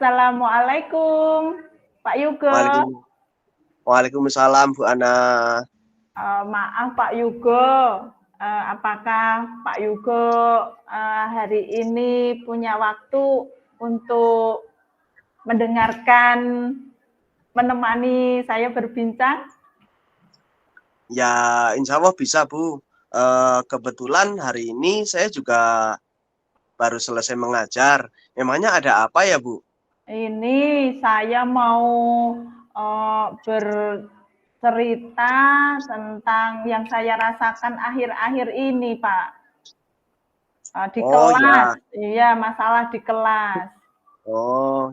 Assalamualaikum, Pak Yugo. Waalaikumsalam, Bu Ana. Maaf Pak Yugo, apakah Pak Yugo hari ini punya waktu untuk mendengarkan, menemani saya berbincang? Ya, insya Allah bisa, Bu. Kebetulan hari ini saya juga baru selesai mengajar. Memangnya ada apa ya, Bu? Ini saya mau bercerita tentang yang saya rasakan akhir-akhir ini, Pak. Di kelas, Ya. iya, masalah di kelas.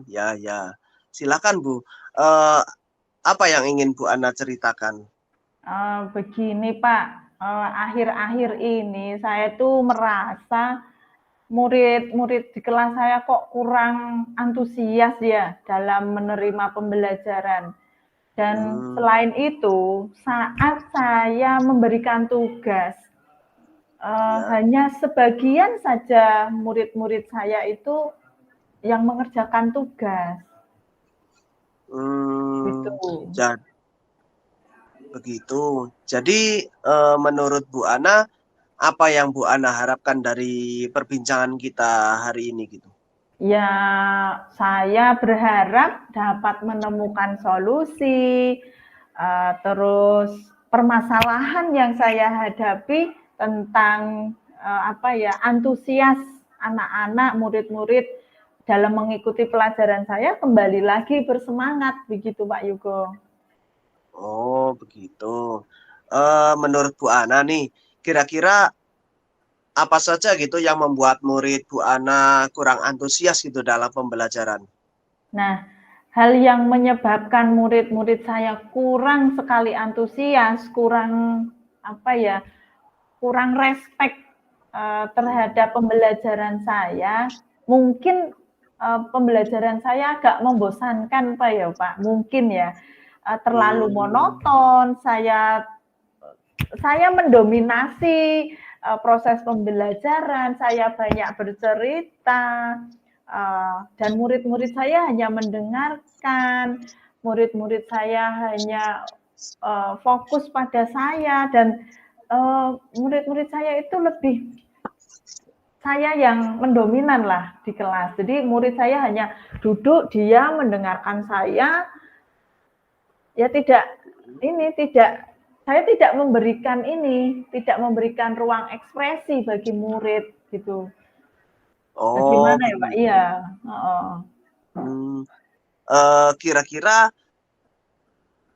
Ya. Silakan, Bu. Apa yang ingin Bu Ana ceritakan? Begini, Pak. Akhir-akhir ini saya tuh merasa murid-murid di kelas saya kok kurang antusias ya dalam menerima pembelajaran. Dan selain itu, saat saya memberikan tugas, hanya sebagian saja murid-murid saya itu yang mengerjakan tugas. Begitu. Jadi menurut Bu Ana, apa yang Bu Ana harapkan dari perbincangan kita hari ini gitu? Ya, saya berharap dapat menemukan solusi, terus permasalahan yang saya hadapi tentang antusias anak-anak, murid-murid dalam mengikuti pelajaran saya kembali lagi bersemangat, begitu Pak Yugo. Oh, begitu. Menurut Bu Ana nih, kira-kira apa saja gitu yang membuat murid Bu Ana kurang antusias gitu dalam pembelajaran? Nah, hal yang menyebabkan murid-murid saya kurang sekali antusias, kurang respect terhadap pembelajaran saya, mungkin pembelajaran saya agak membosankan Pak ya Pak, mungkin ya terlalu monoton, saya mendominasi proses pembelajaran, saya banyak bercerita, dan murid-murid saya hanya mendengarkan, murid-murid saya hanya fokus pada saya, dan murid-murid saya itu lebih saya yang mendominan lah di kelas. Jadi murid saya hanya duduk, diam, mendengarkan saya. Ya saya tidak memberikan ruang ekspresi bagi murid gitu. Bagaimana ya Pak? Iya. Kira-kira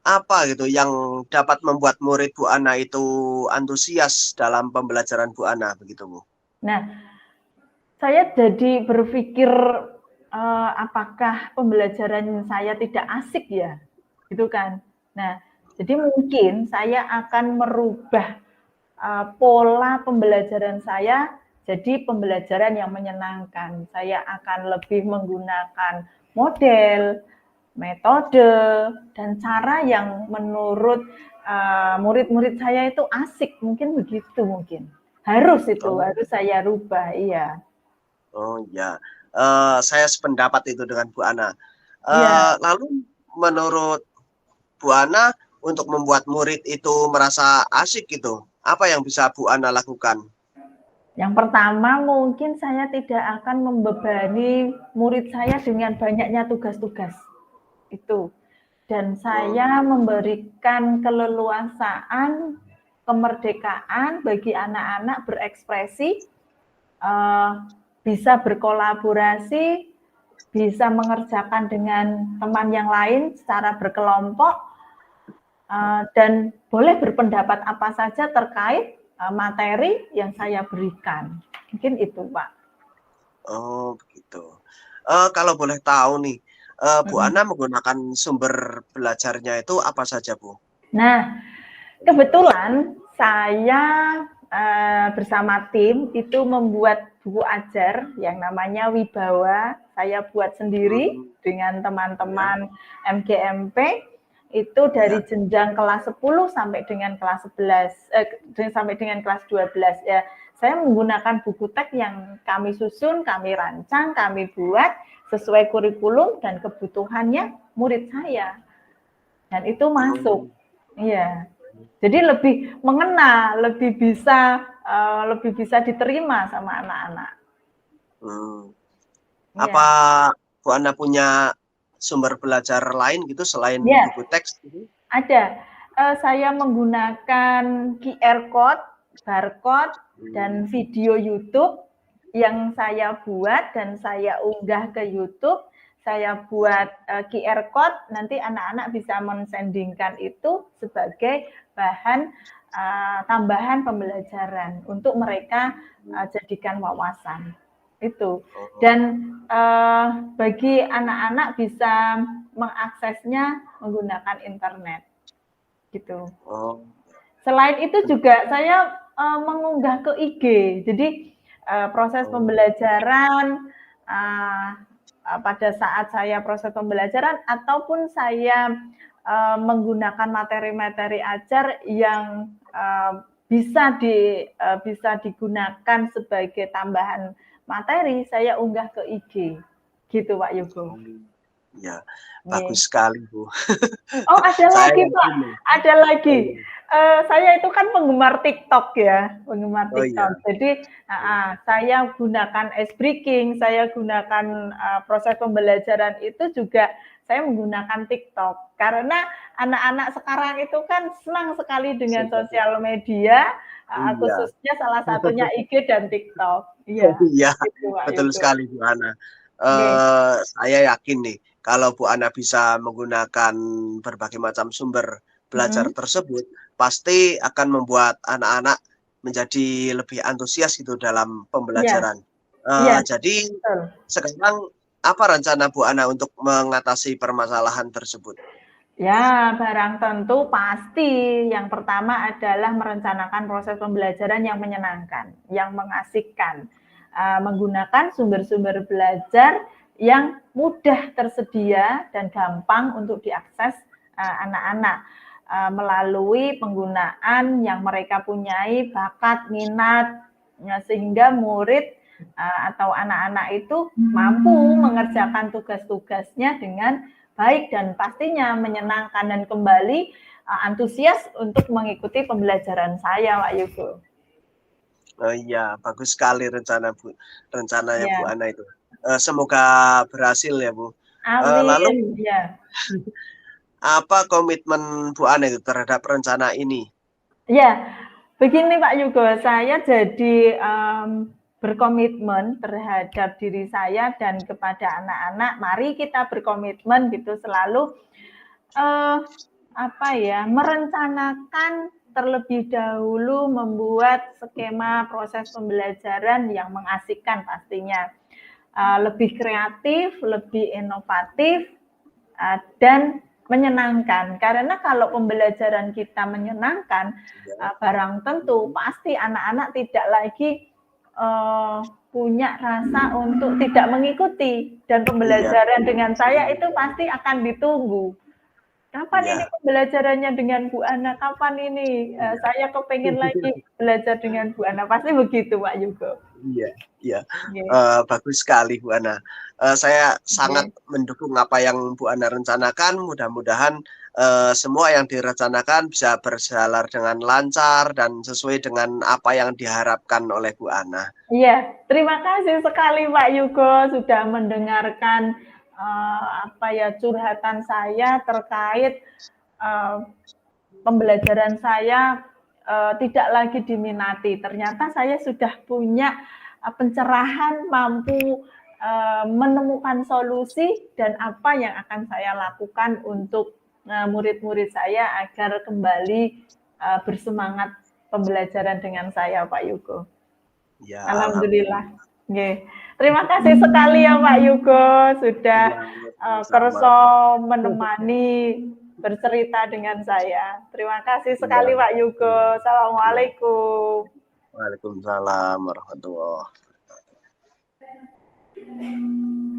apa gitu yang dapat membuat murid Bu Ana itu antusias dalam pembelajaran Bu Ana begitu Bu? Nah, saya jadi berpikir apakah pembelajaran saya tidak asik ya, gitu kan? Nah, jadi mungkin saya akan merubah pola pembelajaran saya jadi pembelajaran yang menyenangkan. Saya akan lebih menggunakan model, metode, dan cara yang menurut murid-murid saya itu asik, mungkin begitu mungkin. Harus saya rubah, iya. Oh ya, saya sependapat itu dengan Bu Ana. Iya. Lalu menurut Bu Ana untuk membuat murid itu merasa asik gitu, apa yang bisa Bu Ana lakukan? Yang pertama mungkin saya tidak akan membebani murid saya dengan banyaknya tugas-tugas itu. Dan saya memberikan keleluasaan, kemerdekaan bagi anak-anak berekspresi, bisa berkolaborasi, bisa mengerjakan dengan teman yang lain secara berkelompok, dan boleh berpendapat apa saja terkait materi yang saya berikan. Mungkin itu, Pak. Oh, begitu. Kalau boleh tahu nih, Bu Ana menggunakan sumber belajarnya itu apa saja, Bu? Nah, kebetulan saya bersama tim itu membuat buku ajar yang namanya Wibawa. Saya buat sendiri dengan teman-teman MGMP. Itu dari jenjang kelas 10 sampai dengan kelas 11, sampai dengan kelas 12 ya. Saya menggunakan buku teks yang kami susun, kami rancang, kami buat, sesuai kurikulum dan kebutuhannya murid saya. Dan itu masuk. Iya. Jadi lebih mengena, lebih bisa diterima sama anak-anak. Apa Bu Ana punya sumber belajar lain gitu selain buku teks? Ada. Saya menggunakan QR code, barcode, dan video YouTube yang saya buat dan saya unggah ke YouTube. Saya buat QR code, nanti anak-anak bisa mensendingkan itu sebagai bahan tambahan pembelajaran untuk mereka jadikan wawasan. Itu. Dan bagi anak-anak bisa mengaksesnya menggunakan internet. Gitu. Selain itu juga saya mengunggah ke IG. Jadi proses pembelajaran pada saat saya proses pembelajaran ataupun saya menggunakan materi-materi ajar yang bisa digunakan sebagai tambahan materi, saya unggah ke IG. Gitu Pak Yogo. Ya, bagus sekali Bu. Oh ada lagi Pak, ada lagi. Saya itu kan penggemar TikTok ya, penggemar TikTok. Jadi saya gunakan ice breaking, saya gunakan proses pembelajaran itu juga saya menggunakan TikTok. Karena anak-anak sekarang itu kan senang sekali dengan sosial media, khususnya salah satunya IG dan TikTok. Iya, gitu, betul sekali Bu Ana. Saya yakin nih, kalau Bu Ana bisa menggunakan berbagai macam sumber belajar tersebut, pasti akan membuat anak-anak menjadi lebih antusias gitu dalam pembelajaran. Jadi sekarang apa rencana Bu Ana untuk mengatasi permasalahan tersebut? Ya, barang tentu pasti yang pertama adalah merencanakan proses pembelajaran yang menyenangkan, yang mengasihkan. Menggunakan sumber-sumber belajar yang mudah tersedia dan gampang untuk diakses anak-anak melalui penggunaan yang mereka punyai bakat, minat, sehingga murid atau anak-anak itu mampu mengerjakan tugas-tugasnya dengan baik dan pastinya menyenangkan dan kembali antusias untuk mengikuti pembelajaran saya, Pak Yogo. Oh iya, bagus sekali rencananya Bu Ana itu. Semoga berhasil ya Bu. Amin. Lalu apa komitmen Bu Ana itu terhadap rencana ini? Ya, begini Pak Yogo, saya jadi berkomitmen terhadap diri saya dan kepada anak-anak. Mari kita berkomitmen gitu selalu merencanakan terlebih dahulu membuat skema proses pembelajaran yang mengasihkan pastinya. Lebih kreatif, lebih inovatif, dan menyenangkan. Karena kalau pembelajaran kita menyenangkan, barang tentu pasti anak-anak tidak lagi punya rasa untuk tidak mengikuti. Dan pembelajaran dengan saya itu pasti akan ditunggu. Kapan ini pembelajarannya dengan Bu Ana? Kapan ini saya kepengen lagi belajar dengan Bu Ana? Pasti begitu, Pak Yogo. Iya. Bagus sekali Bu Ana. Saya sangat mendukung apa yang Bu Ana rencanakan. Mudah-mudahan semua yang direncanakan bisa berjalan dengan lancar dan sesuai dengan apa yang diharapkan oleh Bu Ana. Iya, terima kasih sekali Pak Yogo sudah mendengarkan curhatan saya terkait pembelajaran saya tidak lagi diminati. Ternyata saya sudah punya pencerahan, mampu menemukan solusi dan apa yang akan saya lakukan untuk murid-murid saya agar kembali bersemangat pembelajaran dengan saya, Pak Yogo. Ya, alhamdulillah. Terima kasih sekali ya Pak Yogo sudah kerso menemani bercerita dengan saya. Terima kasih sekali Pak Yogo. Assalamualaikum. Waalaikumsalam warahmatullahi wabarakatuh.